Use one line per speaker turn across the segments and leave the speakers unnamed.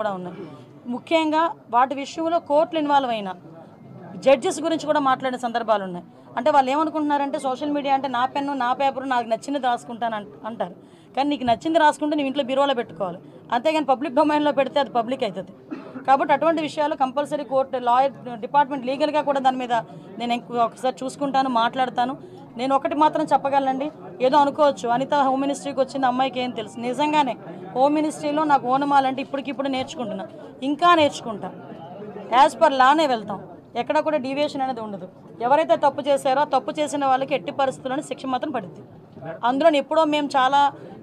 కూడా ఉన్నాయి. ముఖ్యంగా వాటి విషయంలో కోర్టులు ఇన్వాల్వ్ అయిన జడ్జెస్ గురించి కూడా మాట్లాడిన సందర్భాలు ఉన్నాయి. అంటే వాళ్ళు ఏమనుకుంటున్నారంటే సోషల్ మీడియా అంటే నా పెన్ను నా పేపరు నాకు నచ్చింది రాసుకుంటాను అంటారు. కానీ నీకు నచ్చింది రాసుకుంటే నీ ఇంట్లో బీరోలో పెట్టుకోవాలి, అంతేగాని పబ్లిక్ డొమైన్లో పెడితే అది పబ్లిక్ అవుతుంది. కాబట్టి అటువంటి విషయాలు కంపల్సరీ కోర్టు లాయర్ డిపార్ట్మెంట్ లీగల్గా కూడా దాని మీద నేను ఒకసారి చూసుకుంటాను, మాట్లాడతాను. నేను ఒకటి మాత్రం చెప్పగలనండి, ఏదో అనుకోవచ్చు అనిత హోమ్ మినిస్ట్రీకి వచ్చింది అమ్మాయికి ఏం తెలుసు. నిజంగానే హోమ్ మినిస్ట్రీలో నాకు ఓనమాలంటే ఇప్పటికిప్పుడు నేర్చుకుంటున్నా, ఇంకా నేర్చుకుంటా. యాజ్ పర్ లానే వెళ్తాం, ఎక్కడ కూడా డీవియేషన్ అనేది ఉండదు. ఎవరైతే తప్పు చేశారో ఆ తప్పు చేసిన వాళ్ళకి ఎట్టి పరిస్థితుల్లోనే శిక్ష మాత్రం పడుద్ది. అందులో ఎప్పుడో మేము చాలా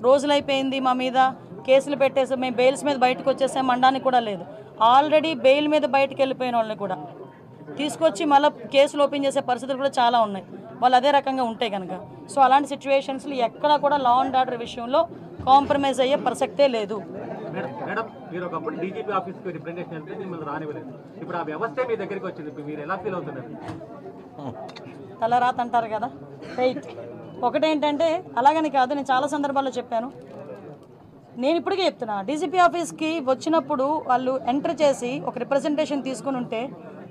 రోజులైపోయింది మా మీద కేసులు పెట్టేసి మేము బెయిల్స్ మీద బయటకు వచ్చేసాం అనడానికి కూడా లేదు. ఆల్రెడీ బెయిల్ మీద బయటకు వెళ్ళిపోయిన వాళ్ళని కూడా తీసుకొచ్చి మళ్ళీ కేసులు ఓపెన్ చేసే పరిస్థితులు కూడా చాలా ఉన్నాయి, వాళ్ళు అదే రకంగా ఉంటాయి కనుక. సో అలాంటి సిచ్యువేషన్స్లో ఎక్కడ కూడా లా అండ్ ఆర్డర్ విషయంలో కాంప్రమైజ్ అయ్యే ప్రసక్తే లేదు.
మేడం, మీరు ఒకప్పుడు డీజీపీ ఆఫీస్కి రిప్రజెంటేషన్ వెళ్తే మిమ్మల్ని రానివ్వలేదు, ఇప్పుడు ఆ వ్యవస్థ మీ దగ్గరికి వచ్చింది, మీరు ఎలా ఫీల్ అవుతున్నారు?
తలరాత అంటారు కదా, రైట్. ఒకటేంటంటే అలాగని కాదు, నేను చాలా సందర్భాల్లో చెప్పాను, నేను ఇప్పటికే చెప్తున్నా. డీజీపీ ఆఫీస్కి వచ్చినప్పుడు వాళ్ళు ఎంటర్ చేసి ఒక రిప్రజెంటేషన్ తీసుకుని ఉంటే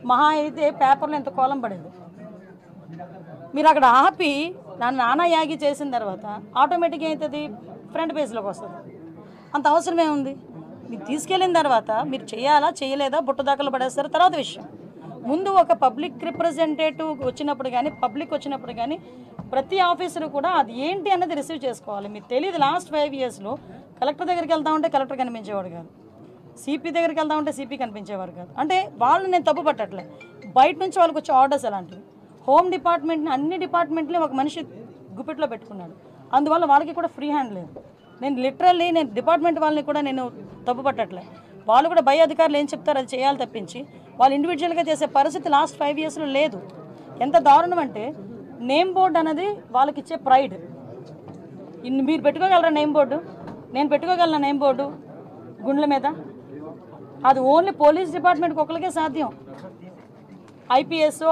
మహా అయితే పేపర్లో ఎంత కోలం పడేది. మీరు అక్కడ ఆపి నానా యాగి చేసిన తర్వాత ఆటోమేటిక్గా అవుతుంది, ఫ్రంట్ పేజ్లోకి వస్తుంది. అంత అవసరమే ఉంది. మీరు తీసుకెళ్ళిన తర్వాత మీరు చేయాలా చేయలేదా బుట్టదాకలు పడేస్తారు తర్వాత విషయం. ముందు ఒక పబ్లిక్ రిప్రజెంటేటివ్ వచ్చినప్పుడు కానీ పబ్లిక్ వచ్చినప్పుడు కానీ ప్రతి ఆఫీసరు కూడా అది ఏంటి అన్నది రిసీవ్ చేసుకోవాలి. మీకు తెలియదు, లాస్ట్ 5 yearsలో కలెక్టర్ దగ్గరికి వెళ్తా ఉంటే కలెక్టర్ కనిపించేవాడు కాదు, సిపి దగ్గరికి వెళ్తా ఉంటే సిపి కనిపించేవారు కాదు. అంటే వాళ్ళు నేను తప్పు పట్టట్లే, బయట నుంచి వాళ్ళకి వచ్చే ఆర్డర్స్ అలాంటివి. హోమ్ డిపార్ట్మెంట్ని అన్ని డిపార్ట్మెంట్ని ఒక మనిషి గుప్పిట్లో పెట్టుకున్నాడు, అందువల్ల వాళ్ళకి కూడా ఫ్రీ హ్యాండ్ లేదు. నేను లిటరల్లీ నేను డిపార్ట్మెంట్ వాళ్ళని కూడా నేను తప్పు పట్టట్లే, వాళ్ళు కూడా పై అధికారులు ఏం చెప్తారు అది చేయాలి తప్పించి వాళ్ళు ఇండివిజువల్గా చేసే పరిస్థితి లాస్ట్ 5 yearsలో లేదు. ఎంత దారుణం అంటే నేమ్ బోర్డు అనేది వాళ్ళకి ఇచ్చే ప్రైడ్. మీరు పెట్టుకోగలరా నేమ్ బోర్డు? నేను పెట్టుకోగలనా నేమ్ బోర్డు గుండెల మీద? అది ఓన్లీ పోలీస్ డిపార్ట్మెంట్కి ఒకరికే సాధ్యం. ఐపీఎస్ఓ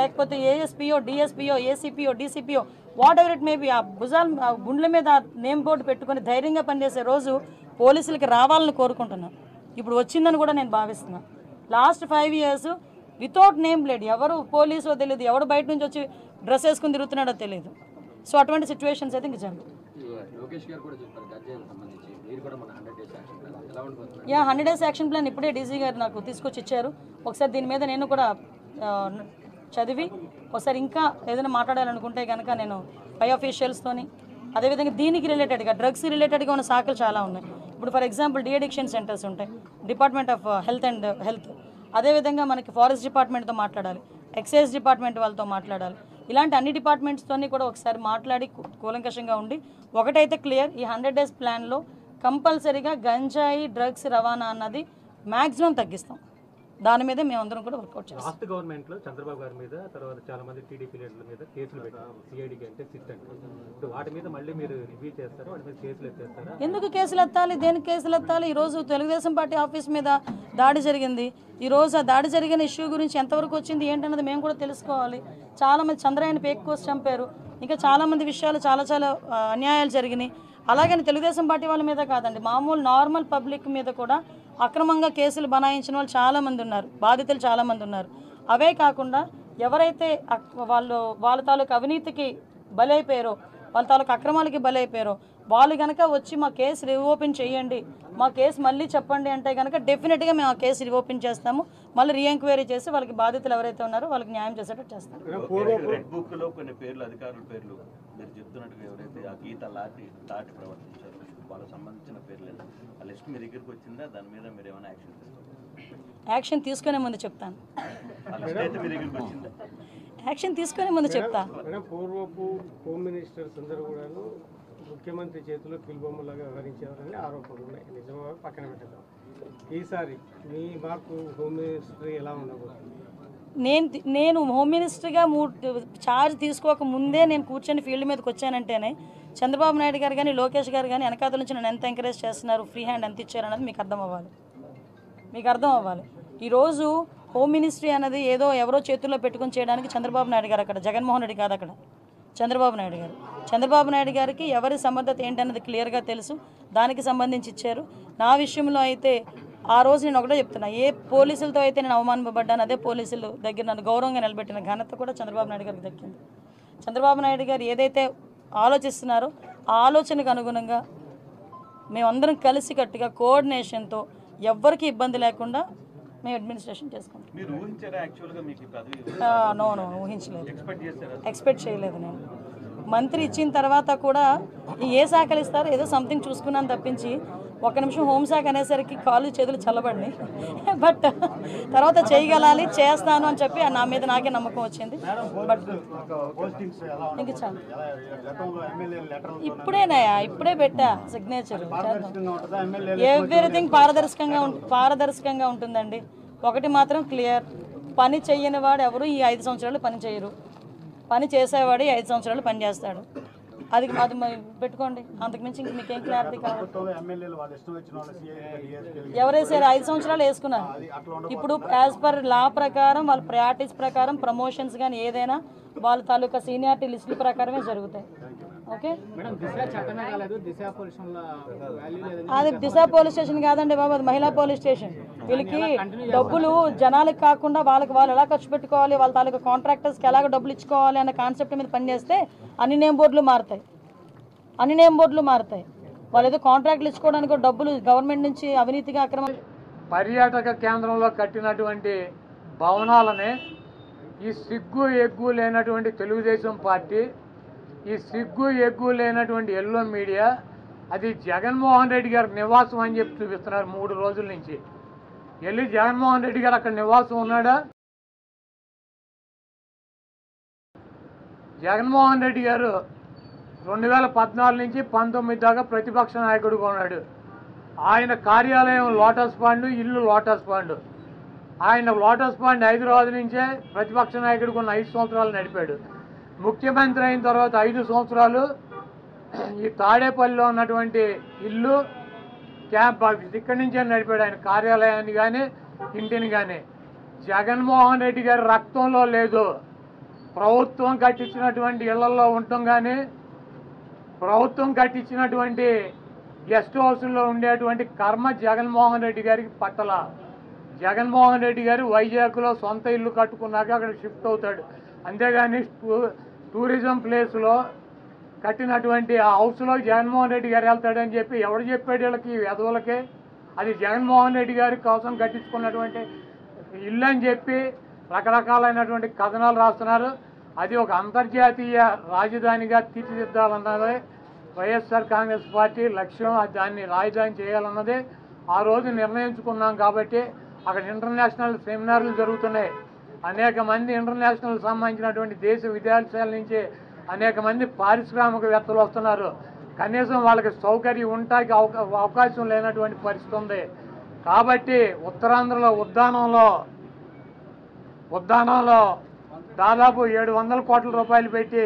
లేకపోతే ఏఎస్పీఓ డిఎస్పీఓ ఏసీపీఓ డీసీపీఓ వాట్ ఎవర్ ఇట్ మేబీ ఆ భుజాల గుండెల మీద నేమ్ బోర్డు పెట్టుకొని ధైర్యంగా పనిచేసే రోజు పోలీసులకి రావాలని కోరుకుంటున్నాను. ఇప్పుడు వచ్చిందని కూడా నేను భావిస్తున్నాను. Last 5 years without name plate, ఎవరు పోలీసో తెలియదు, ఎవరు బయట నుంచి వచ్చి డ్రెస్ వేసుకుని తిరుగుతున్నాడో తెలియదు. సో అటువంటి సిచ్యువేషన్స్ అయితే ఇంక జరుగుతుంది. 100 days యాక్షన్ ప్లాన్ ఇప్పుడే డీజీ గారు నాకు తీసుకొచ్చి ఇచ్చారు. ఒకసారి దీని మీద నేను కూడా చదివి ఒకసారి ఇంకా ఏదైనా మాట్లాడాలనుకుంటే కనుక నేను పై ఆఫీషియల్స్తోని, అదేవిధంగా దీనికి రిలేటెడ్గా డ్రగ్స్ రిలేటెడ్గా ఉన్న శాఖలు చాలా ఉన్నాయి. ఇప్పుడు ఫర్ ఎగ్జాంపుల్ డీఅడిక్షన్ సెంటర్స్ ఉంటాయి, డిపార్ట్మెంట్ ఆఫ్ హెల్త్, అదేవిధంగా మనకి ఫారెస్ట్ డిపార్ట్మెంట్తో మాట్లాడాలి, ఎక్సైజ్ డిపార్ట్మెంట్ వాళ్ళతో మాట్లాడాలి. ఇలాంటి అన్ని డిపార్ట్మెంట్స్తోని కూడా ఒకసారి మాట్లాడి కూలంకషంగా ఉండి ఒకటైతే క్లియర్, ఈ 100 days ప్లాన్లో కంపల్సరీగా గంజాయి డ్రగ్స్ రవాణా అన్నది మ్యాక్సిమం తగ్గిస్తాం. దాని మీద మేమందరం కూడా వర్కౌట్ చేస్తాం.
లాస్ట్ గవర్నమెంట్లో చంద్రబాబు గారి మీద, తర్వాత చాలా మంది టీడీపీ లీడర్ల మీద కేసులు పెట్టారు, సిఐడికి అంటే సిట్ అంటే. వాటి మీద మళ్ళీ మీరు రివ్యూ చేస్తారా, వాటి మీద కేసులు ఎత్తేస్తారా?
ఎందుకు కేసులు ఎత్తాలి, దేనికి కేసులు ఎత్తాలి? ఈరోజు తెలుగుదేశం పార్టీ ఆఫీస్ మీద దాడి జరిగింది. ఈరోజు ఆ దాడి జరిగిన ఇష్యూ గురించి ఎంతవరకు వచ్చింది ఏంటన్నది మేము కూడా తెలుసుకోవాలి. చాలామంది చంద్రయాన్ని పేక్ కోసి చంపారు, ఇంకా చాలామంది విషయాలు చాలా అన్యాయాలు జరిగినాయి. అలాగని తెలుగుదేశం పార్టీ వాళ్ళ మీద కాదండి, మామూలు నార్మల్ పబ్లిక్ మీద కూడా అక్రమంగా కేసులు బనాయించిన వాళ్ళు చాలామంది ఉన్నారు, బాధితులు చాలామంది ఉన్నారు. అవే కాకుండా ఎవరైతే వాళ్ళ తాలూకు అవినీతికి బలైపోయారో, వాళ్ళ తాలూకు అక్రమాలకి బలైపోయారో వాళ్ళు కనుక వచ్చి మా కేసు రీఓపెన్ చేయండి, మా కేసు మళ్ళీ చెప్పండి అంటే కనుక డెఫినెట్గా మేము ఆ కేసు రీఓపెన్ చేస్తాము. మళ్ళీ రీఎంక్వైరీ చేసి వాళ్ళకి బాధితులు ఎవరైతే ఉన్నారో వాళ్ళకి న్యాయం చేసేటట్టు చేస్తాం.
రెడ్ బుక్లో కొన్ని పేర్లు, అధికారుల పేర్లు మీరు చెప్తున్నట్టుగా ఎవరైతే ఆ గీత దాటి ప్రవర్తించారో వాళ్ళకి సంబంధించిన పేర్లు ఆ లిస్ట్ మీ దగ్గరికి వచ్చిందా? దాని మీద మీరు ఏమైనా
యాక్షన్ తీసుకునే ముందు చెప్తాను. యాక్షన్ తీసుకునే ముందు చెప్తాను.
పూర్వపు హోమ్ మినిస్టర్స్ అందరూ కూడా ముఖ్యమంత్రి చేతిలో కీలుబొమ్మలాగా వ్యవహరించేవారని ఆరోపణలు ఉన్నాయి. నిజంగా పక్కన పెట్టడం, ఈసారి మీ మార్పు హోమ్ మినిస్ట్రీ ఎలా ఉండబోతుంది?
నేను హోమ్ మినిస్టర్గా ఛార్జ్ తీసుకోక ముందే నేను కూర్చొని ఫీల్డ్ మీదకి వచ్చానంటేనే చంద్రబాబు నాయుడు గారు కానీ లోకేష్ గారు కానీ వెనకాతల నుంచి నన్ను ఎంత ఎంకరేజ్ చేస్తున్నారు, ఫ్రీ హ్యాండ్ ఎంత ఇచ్చారు అన్నది మీకు అర్థం అవ్వాలి. ఈరోజు హోమ్ మినిస్ట్రీ అనేది ఏదో ఎవరో చేతుల్లో పెట్టుకొని చేయడానికి చంద్రబాబు నాయుడు గారు అక్కడ, జగన్మోహన్ రెడ్డి కాదు అక్కడ, చంద్రబాబు నాయుడు గారికి ఎవరి సమర్థత ఏంటన్నది క్లియర్గా తెలుసు, దానికి సంబంధించి ఇచ్చారు. నా విషయంలో అయితే ఆ రోజు నేను ఒకటే చెప్తున్నా, ఏ పోలీసులతో అయితే నేను అవమానపడ్డాను అదే పోలీసులు దగ్గర నన్ను గౌరవంగా నిలబెట్టిన ఘనత కూడా చంద్రబాబు నాయుడు గారికి దక్కింది. చంద్రబాబు నాయుడు గారు ఏదైతే ఆలోచిస్తున్నారో ఆ ఆలోచనకు అనుగుణంగా మేమందరం కలిసికట్టుగా కోఆర్డినేషన్తో ఎవ్వరికి ఇబ్బంది లేకుండా మేము అడ్మినిస్ట్రేషన్ చేసుకుంటాం.
మీరు ఊహించారా యాక్చువల్గా మీకు ఈ పదవి
నో ఊహించలేదు,
ఎక్స్పెక్ట్ చేశారా?
ఎక్స్పెక్ట్ చేయలేదు. నేను మంత్రి ఇచ్చిన తర్వాత కూడా ఏ శాఖలు ఇస్తారో ఏదో సంథింగ్ చూసుకున్నాను తప్పించి ఒక నిమిషం హోంశాఖ అనేసరికి కాళ్ళు చేతులు చల్లబడినాయి. బట్ తర్వాత చేయగలాలి, చేస్తాను అని చెప్పి నా మీద నాకే నమ్మకం వచ్చింది. బట్ ఇంక చాలు, ఇప్పుడే పెట్టా సిగ్నేచర్. ఎవ్రీథింగ్ పారదర్శకంగా ఉంటుందండి. ఒకటి మాత్రం క్లియర్, పని చెయ్యని వాడు ఎవరు ఈ 5 సంవత్సరాలు పని చేయరు, పని చేసేవాడు 5 సంవత్సరాలు పని చేస్తాడు. అది పెట్టుకోండి, అంతకుమించి ఇంక మీకేం క్లారిటీ కావాలి? ఎవరేసారు? 5 సంవత్సరాలు వేసుకున్నారు. ఇప్పుడు యాజ్ పర్ లా ప్రకారం వాళ్ళ ప్రయారిటీస్ ప్రకారం ప్రమోషన్స్ కానీ ఏదైనా వాళ్ళ తాలూకా సీనియారిటీ లిస్టుల ప్రకారమే జరుగుతాయి. ఓకే, అది దిశ పోలీస్ స్టేషన్ కాదండి బాబు, అది మహిళా పోలీస్ స్టేషన్. వీళ్ళకి డబ్బులు జనాలకు కాకుండా వాళ్ళకి వాళ్ళు ఎలా ఖర్చు పెట్టుకోవాలి, వాళ్ళ తాలూకా కాంట్రాక్టర్స్కి ఎలాగ డబ్బులు ఇచ్చుకోవాలి అన్న కాన్సెప్ట్ మీద పనిచేస్తే అన్ని నేమ్ బోర్డులు మారుతాయి. వాళ్ళు ఏదో కాంట్రాక్ట్లు ఇచ్చుకోవడానికి డబ్బులు గవర్నమెంట్ నుంచి అవినీతిగా అక్రమ
పర్యాటక కేంద్రంలో కట్టినటువంటి భవనాలనే ఈ సిగ్గు ఎగ్గు లేనటువంటి తెలుగుదేశం పార్టీ, ఈ సిగ్గు ఎగ్గు లేనటువంటి ఎల్లో మీడియా అది జగన్మోహన్ రెడ్డి గారి నివాసం అని చెప్పి చూపిస్తున్నారు 3 రోజుల నుంచి. వెళ్ళి జగన్మోహన్ రెడ్డి గారు అక్కడ నివాసం ఉన్నాడా? జగన్మోహన్ రెడ్డి గారు 2014 నుంచి 19 దాకా ప్రతిపక్ష నాయకుడిగా ఉన్నాడు. ఆయన కార్యాలయం లోటస్ పాండ్, ఇల్లు లోటస్ పాండ్. ఆయన లోటస్ పాండ్ హైదరాబాద్ నుంచే ప్రతిపక్ష నాయకుడికి ఉన్న 5 సంవత్సరాలు నడిపాడు. ముఖ్యమంత్రి అయిన తర్వాత 5 సంవత్సరాలు ఈ తాడేపల్లిలో ఉన్నటువంటి ఇల్లు క్యాంప్ ఆఫీస్ ఇక్కడి నుంచే నడిపాడు ఆయన కార్యాలయాన్ని కానీ ఇంటిని కానీ. జగన్మోహన్ రెడ్డి గారి రక్తంలో లేదు. ప్రభుత్వం కట్టించినటువంటి ఇళ్లలో ఉండటం కానీ, ప్రభుత్వం కట్టించినటువంటి గెస్ట్ హౌస్లో ఉండేటువంటి కర్మ జగన్మోహన్ రెడ్డి గారికి పట్టల. జగన్మోహన్ రెడ్డి గారు వైజాగ్లో సొంత ఇల్లు కట్టుకున్నాక అక్కడ షిఫ్ట్ అవుతాడు. అంతేగాని టూరిజం ప్లేస్లో కట్టినటువంటి ఆ హౌస్లో జగన్మోహన్ రెడ్డి గారు వెళ్తాడని చెప్పి ఎవడు చెప్పాడు వీళ్ళకి, వెధవులకే? అది జగన్మోహన్ రెడ్డి గారి కోసం కట్టించుకున్నటువంటి ఇల్లు అని చెప్పి రకరకాలైనటువంటి కథనాలు రాస్తున్నారు. అది ఒక అంతర్జాతీయ రాజధానిగా తీర్చిదిద్దాలన్నదే వైఎస్ఆర్ కాంగ్రెస్ పార్టీ లక్ష్యం. దాన్ని రాజధాని చేయాలన్నదే ఆ రోజు నిర్ణయించుకున్నాం. కాబట్టి అక్కడ ఇంటర్నేషనల్ సెమినార్లు జరుగుతున్నాయి. అనేక మంది ఇంటర్నేషనల్ సంబంధించినటువంటి దేశ విదేశాల నుంచి అనేక మంది పారిశ్రామికవేత్తలు వస్తున్నారు. కనీసం వాళ్ళకి సౌకర్యం ఉండటానికి అవకాశం లేనటువంటి పరిస్థితి ఉంది. కాబట్టి ఉత్తరాంధ్రలో ఉద్దానంలో దాదాపు 700 కోట్ల రూపాయలు పెట్టి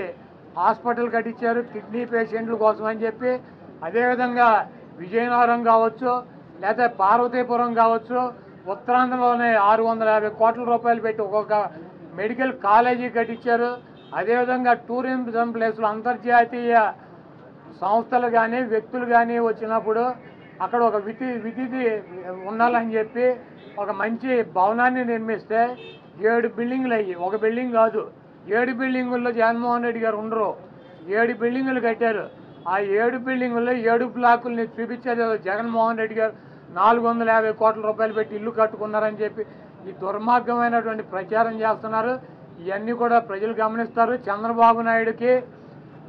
హాస్పిటల్ కట్టించారు కిడ్నీ పేషెంట్ల కోసం అని చెప్పి. అదేవిధంగా విజయనగరం కావచ్చు, లేదా పార్వతీపురం కావచ్చు, ఉత్తరాంధ్రలోనే 650 కోట్ల రూపాయలు పెట్టి ఒక్కొక్క మెడికల్ కాలేజీ కట్టించారు. అదేవిధంగా టూరిజం ప్లేస్లో అంతర్జాతీయ సంస్థలు కానీ వ్యక్తులు కానీ వచ్చినప్పుడు అక్కడ ఒక విధి ఉండాలని చెప్పి ఒక మంచి భవనాన్ని నిర్మిస్తే 7 బిల్డింగులు అయ్యి, ఒక బిల్డింగ్ కాదు 7 బిల్డింగుల్లో జగన్మోహన్ రెడ్డి గారు ఉండరు. 7 బిల్డింగులు కట్టారు. ఆ 7 బిల్డింగుల్లో 7 బ్లాకుల్ని చూపించేది జగన్మోహన్ రెడ్డి గారు 450 కోట్ల రూపాయలు పెట్టి ఇల్లు కట్టుకున్నారని చెప్పి ఈ దుర్మార్గమైనటువంటి ప్రచారం చేస్తున్నారు. ఇవన్నీ కూడా ప్రజలు గమనిస్తారు. చంద్రబాబు నాయుడుకి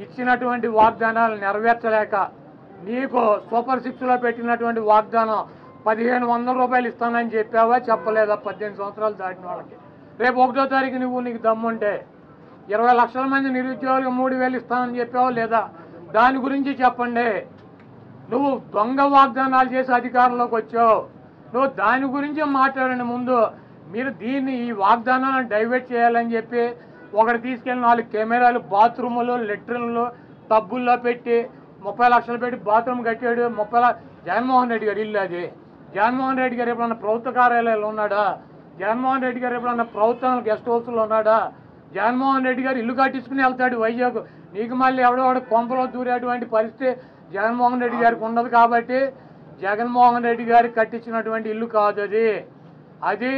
ఇచ్చినటువంటి వాగ్దానాలు నెరవేర్చలేక నీకు సూపర్ 6లో పెట్టినటువంటి వాగ్దానం 1500 రూపాయలు ఇస్తానని చెప్పావా, చెప్పలేదా? 18 సంవత్సరాలు దాటిన వాళ్ళకి రేపు 1వ తారీఖు నీకు దమ్ముంటే 20 లక్షల మంది నిరుద్యోగులకు 3000 ఇస్తానని చెప్పావా లేదా? దాని గురించి చెప్పండి. నువ్వు దొంగ వాగ్దానాలు చేసి అధికారంలోకి వచ్చావు. నువ్వు దాని గురించి మాట్లాడండి ముందు. మీరు ఈ వాగ్దానాలను డైవర్ట్ చేయాలని చెప్పి ఒకటి తీసుకెళ్ళి 4 కెమెరాలు బాత్రూములు, లెట్రిన్లు, టబ్బుల్లో పెట్టి 30 లక్షలు పెట్టి బాత్రూమ్ కట్టాడు. జగన్మోహన్ రెడ్డి గారు ఇల్లు అది. జగన్మోహన్ రెడ్డి గారు ఎప్పుడన్నా ప్రభుత్వ కార్యాలయాలు ఉన్నాడా? జగన్మోహన్ రెడ్డి గారు ఎప్పుడన్నా ప్రభుత్వం గెస్ట్ హౌస్లో ఉన్నాడా? జగన్మోహన్ రెడ్డి గారు ఇల్లు కట్టించుకుని వెళ్తాడు వైజాగ్. నీకు మళ్ళీ ఎవడో కొంపలో దూరేటువంటి పరిస్థితి జగన్మోహన్ రెడ్డి గారికి ఉండదు. కాబట్టి జగన్మోహన్ రెడ్డి గారు కట్టించినటువంటి ఇల్లు కాదు అది. అది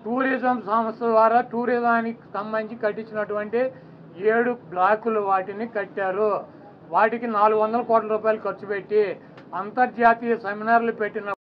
టూరిజం సంస్థ ద్వారా టూరిజానికి సంబంధించి కట్టించినటువంటి 7 బ్లాకులు వాటిని కట్టారు. వాటికి 400 కోట్ల రూపాయలు ఖర్చు పెట్టి అంతర్జాతీయ సెమినార్లు పెట్టిన